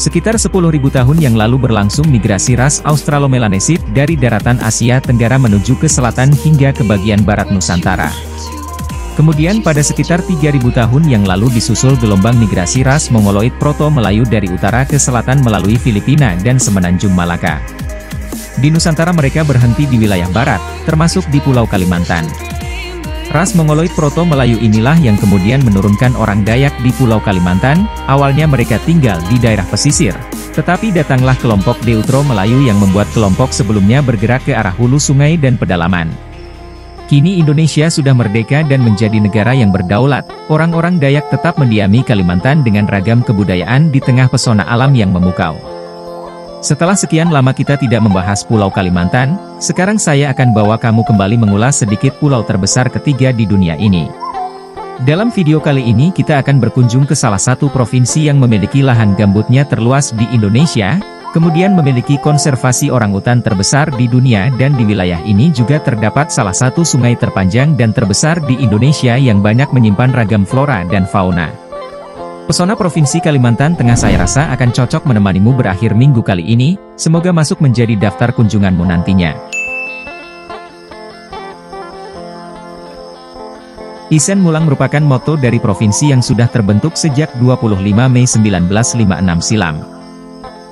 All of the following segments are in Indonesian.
Sekitar 10.000 tahun yang lalu berlangsung migrasi ras Australomelanesid dari daratan Asia Tenggara menuju ke selatan hingga ke bagian barat Nusantara. Kemudian pada sekitar 3.000 tahun yang lalu disusul gelombang migrasi ras Mongoloid Proto-Melayu dari utara ke selatan melalui Filipina dan Semenanjung Malaka. Di Nusantara mereka berhenti di wilayah barat, termasuk di Pulau Kalimantan. Ras Mongoloid Proto-Melayu inilah yang kemudian menurunkan orang Dayak di Pulau Kalimantan. Awalnya mereka tinggal di daerah pesisir, tetapi datanglah kelompok Deutro Melayu yang membuat kelompok sebelumnya bergerak ke arah hulu sungai dan pedalaman. Kini Indonesia sudah merdeka dan menjadi negara yang berdaulat. Orang-orang Dayak tetap mendiami Kalimantan dengan ragam kebudayaan di tengah pesona alam yang memukau. Setelah sekian lama kita tidak membahas Pulau Kalimantan, sekarang saya akan bawa kamu kembali mengulas sedikit pulau terbesar ketiga di dunia ini. Dalam video kali ini kita akan berkunjung ke salah satu provinsi yang memiliki lahan gambutnya terluas di Indonesia, kemudian memiliki konservasi orangutan terbesar di dunia, dan di wilayah ini juga terdapat salah satu sungai terpanjang dan terbesar di Indonesia yang banyak menyimpan ragam flora dan fauna. Pesona Provinsi Kalimantan Tengah saya rasa akan cocok menemanimu berakhir minggu kali ini, semoga masuk menjadi daftar kunjunganmu nantinya. Isen Mulang merupakan moto dari provinsi yang sudah terbentuk sejak 25 Mei 1956 silam.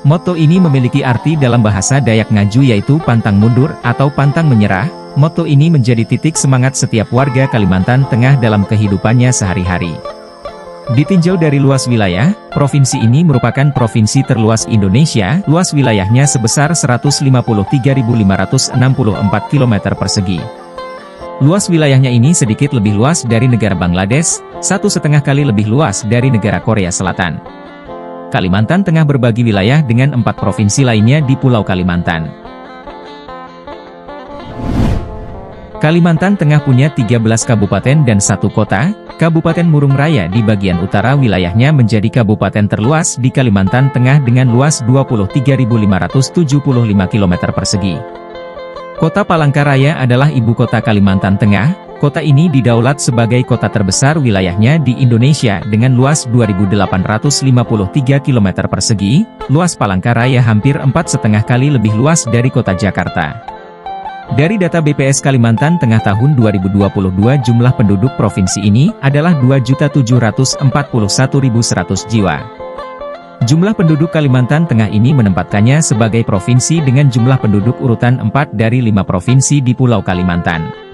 Moto ini memiliki arti dalam bahasa Dayak Ngaju yaitu pantang mundur atau pantang menyerah. Moto ini menjadi titik semangat setiap warga Kalimantan Tengah dalam kehidupannya sehari-hari. Ditinjau dari luas wilayah, provinsi ini merupakan provinsi terluas Indonesia, luas wilayahnya sebesar 153.564 km persegi. Luas wilayahnya ini sedikit lebih luas dari negara Bangladesh, 1,5 kali lebih luas dari negara Korea Selatan. Kalimantan Tengah berbagi wilayah dengan 4 provinsi lainnya di Pulau Kalimantan. Kalimantan Tengah punya 13 kabupaten dan 1 kota. Kabupaten Murung Raya di bagian utara wilayahnya menjadi kabupaten terluas di Kalimantan Tengah dengan luas 23.575 km persegi. Kota Palangkaraya adalah ibu kota Kalimantan Tengah. Kota ini didaulat sebagai kota terbesar wilayahnya di Indonesia dengan luas 2.853 km persegi. Luas Palangkaraya hampir 4,5 kali lebih luas dari kota Jakarta. Dari data BPS Kalimantan Tengah tahun 2022 jumlah penduduk provinsi ini adalah 2.741.100 jiwa. Jumlah penduduk Kalimantan Tengah ini menempatkannya sebagai provinsi dengan jumlah penduduk urutan 4 dari 5 provinsi di Pulau Kalimantan.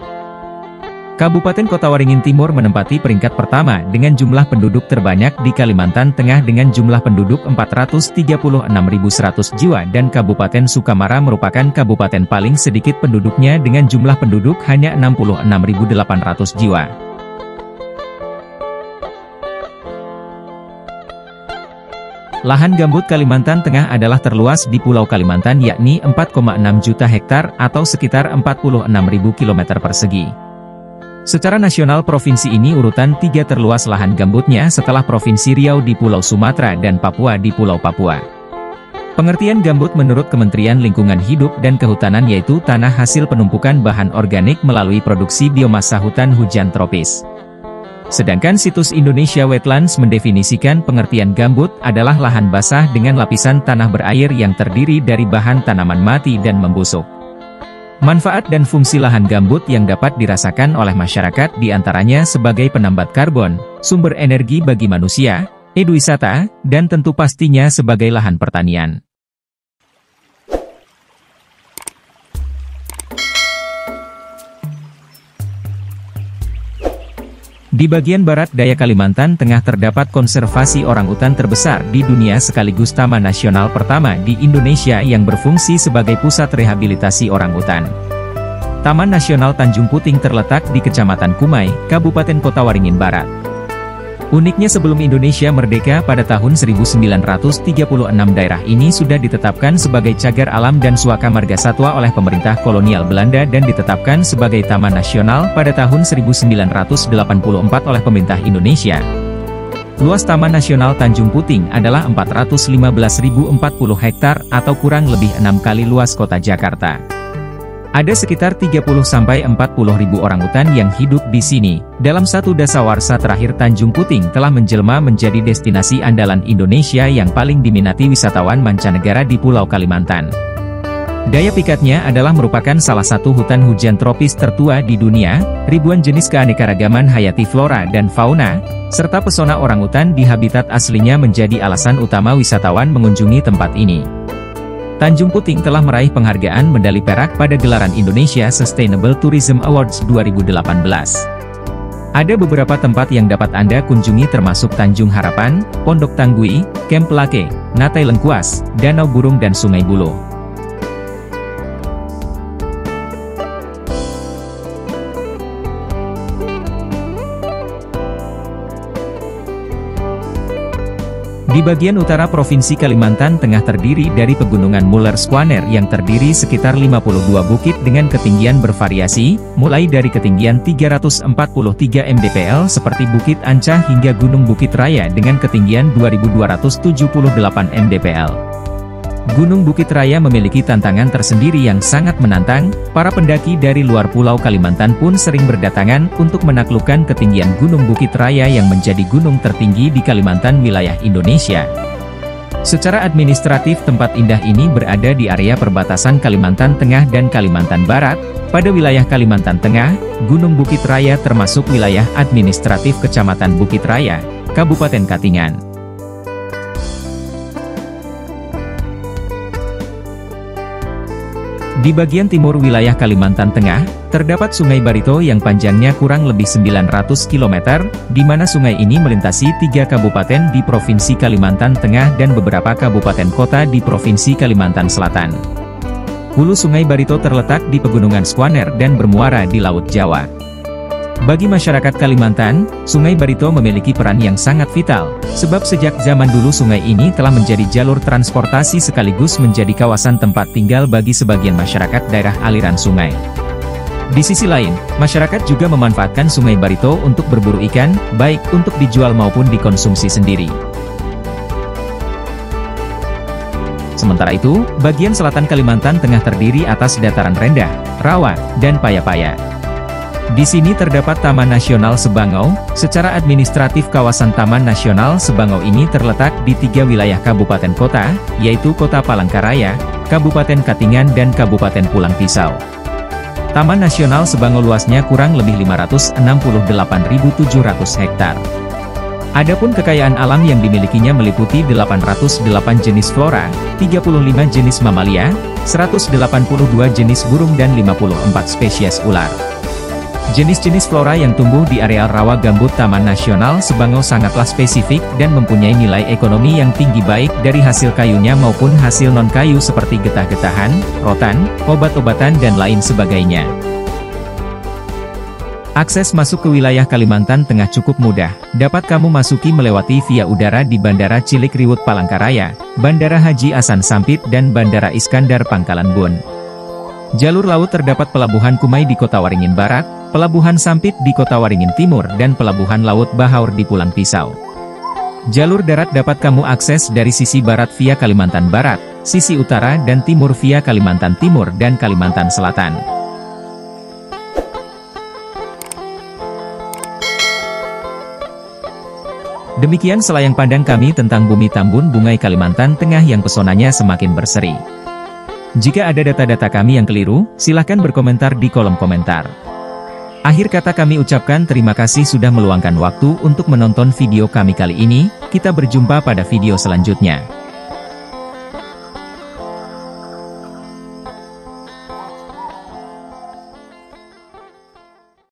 Kabupaten Kota Waringin Timur menempati peringkat pertama dengan jumlah penduduk terbanyak di Kalimantan Tengah dengan jumlah penduduk 436.100 jiwa dan Kabupaten Sukamara merupakan kabupaten paling sedikit penduduknya dengan jumlah penduduk hanya 66.800 jiwa. Lahan gambut Kalimantan Tengah adalah terluas di Pulau Kalimantan yakni 4,6 juta hektar atau sekitar 46.000 km persegi. Secara nasional provinsi ini urutan 3 terluas lahan gambutnya setelah Provinsi Riau di Pulau Sumatera dan Papua di Pulau Papua. Pengertian gambut menurut Kementerian Lingkungan Hidup dan Kehutanan yaitu tanah hasil penumpukan bahan organik melalui produksi biomasa hutan hujan tropis. Sedangkan situs Indonesia Wetlands mendefinisikan pengertian gambut adalah lahan basah dengan lapisan tanah berair yang terdiri dari bahan tanaman mati dan membusuk. Manfaat dan fungsi lahan gambut yang dapat dirasakan oleh masyarakat diantaranya sebagai penambat karbon, sumber energi bagi manusia, eduwisata, dan tentu pastinya sebagai lahan pertanian. Di bagian barat daya Kalimantan Tengah terdapat konservasi orangutan terbesar di dunia sekaligus taman nasional pertama di Indonesia yang berfungsi sebagai pusat rehabilitasi orangutan. Taman Nasional Tanjung Puting terletak di Kecamatan Kumai, Kabupaten Kota Waringin Barat. Uniknya sebelum Indonesia merdeka pada tahun 1936 daerah ini sudah ditetapkan sebagai cagar alam dan suaka marga satwa oleh pemerintah kolonial Belanda dan ditetapkan sebagai Taman Nasional pada tahun 1984 oleh pemerintah Indonesia. Luas Taman Nasional Tanjung Puting adalah 415.040 hektar atau kurang lebih 6 kali luas kota Jakarta. Ada sekitar 30-40 ribu orangutan yang hidup di sini. Dalam satu dasawarsa terakhir, Tanjung Puting telah menjelma menjadi destinasi andalan Indonesia yang paling diminati wisatawan mancanegara di Pulau Kalimantan. Daya pikatnya adalah merupakan salah satu hutan hujan tropis tertua di dunia, ribuan jenis keanekaragaman hayati flora dan fauna, serta pesona orangutan di habitat aslinya menjadi alasan utama wisatawan mengunjungi tempat ini. Tanjung Puting telah meraih penghargaan medali perak pada gelaran Indonesia Sustainable Tourism Awards 2018. Ada beberapa tempat yang dapat Anda kunjungi termasuk Tanjung Harapan, Pondok Tanggui, Camp Lake, Natai Lengkuas, Danau Burung dan Sungai Buloh. Di bagian utara Provinsi Kalimantan Tengah terdiri dari pegunungan Muller Squaner yang terdiri sekitar 52 bukit dengan ketinggian bervariasi, mulai dari ketinggian 343 mdpl seperti Bukit Ancah hingga Gunung Bukit Raya dengan ketinggian 2278 mdpl. Gunung Bukit Raya memiliki tantangan tersendiri yang sangat menantang, para pendaki dari luar Pulau Kalimantan pun sering berdatangan untuk menaklukkan ketinggian Gunung Bukit Raya yang menjadi gunung tertinggi di Kalimantan wilayah Indonesia. Secara administratif tempat indah ini berada di area perbatasan Kalimantan Tengah dan Kalimantan Barat. Pada wilayah Kalimantan Tengah, Gunung Bukit Raya termasuk wilayah administratif Kecamatan Bukit Raya, Kabupaten Katingan. Di bagian timur wilayah Kalimantan Tengah, terdapat Sungai Barito yang panjangnya kurang lebih 900 km, di mana sungai ini melintasi 3 kabupaten di Provinsi Kalimantan Tengah dan beberapa kabupaten kota di Provinsi Kalimantan Selatan. Hulu Sungai Barito terletak di Pegunungan Squaner dan bermuara di Laut Jawa. Bagi masyarakat Kalimantan, Sungai Barito memiliki peran yang sangat vital, sebab sejak zaman dulu sungai ini telah menjadi jalur transportasi sekaligus menjadi kawasan tempat tinggal bagi sebagian masyarakat daerah aliran sungai. Di sisi lain, masyarakat juga memanfaatkan Sungai Barito untuk berburu ikan, baik untuk dijual maupun dikonsumsi sendiri. Sementara itu, bagian selatan Kalimantan Tengah terdiri atas dataran rendah, rawa, dan paya-paya. Di sini terdapat Taman Nasional Sebangau. Secara administratif kawasan Taman Nasional Sebangau ini terletak di 3 wilayah kabupaten kota, yaitu Kota Palangkaraya, Kabupaten Katingan dan Kabupaten Pulang Pisau. Taman Nasional Sebangau luasnya kurang lebih 568.700 hektar. Adapun kekayaan alam yang dimilikinya meliputi 808 jenis flora, 35 jenis mamalia, 182 jenis burung dan 54 spesies ular. Jenis-jenis flora yang tumbuh di areal rawa gambut Taman Nasional Sebangau sangatlah spesifik dan mempunyai nilai ekonomi yang tinggi baik dari hasil kayunya maupun hasil non-kayu seperti getah-getahan, rotan, obat-obatan dan lain sebagainya. Akses masuk ke wilayah Kalimantan Tengah cukup mudah, dapat kamu masuki melewati via udara di Bandara Cilik Riwut Palangkaraya, Bandara Haji Hasan Sampit dan Bandara Iskandar Pangkalan Bun. Jalur laut terdapat Pelabuhan Kumai di Kota Waringin Barat, Pelabuhan Sampit di Kota Waringin Timur dan Pelabuhan Laut Bahaur di Pulang Pisau. Jalur darat dapat kamu akses dari sisi barat via Kalimantan Barat, sisi utara dan timur via Kalimantan Timur dan Kalimantan Selatan. Demikian selayang pandang kami tentang Bumi Tambun Bungai Kalimantan Tengah yang pesonanya semakin berseri. Jika ada data-data kami yang keliru, silahkan berkomentar di kolom komentar. Akhir kata kami ucapkan terima kasih sudah meluangkan waktu untuk menonton video kami kali ini. Kita berjumpa pada video selanjutnya.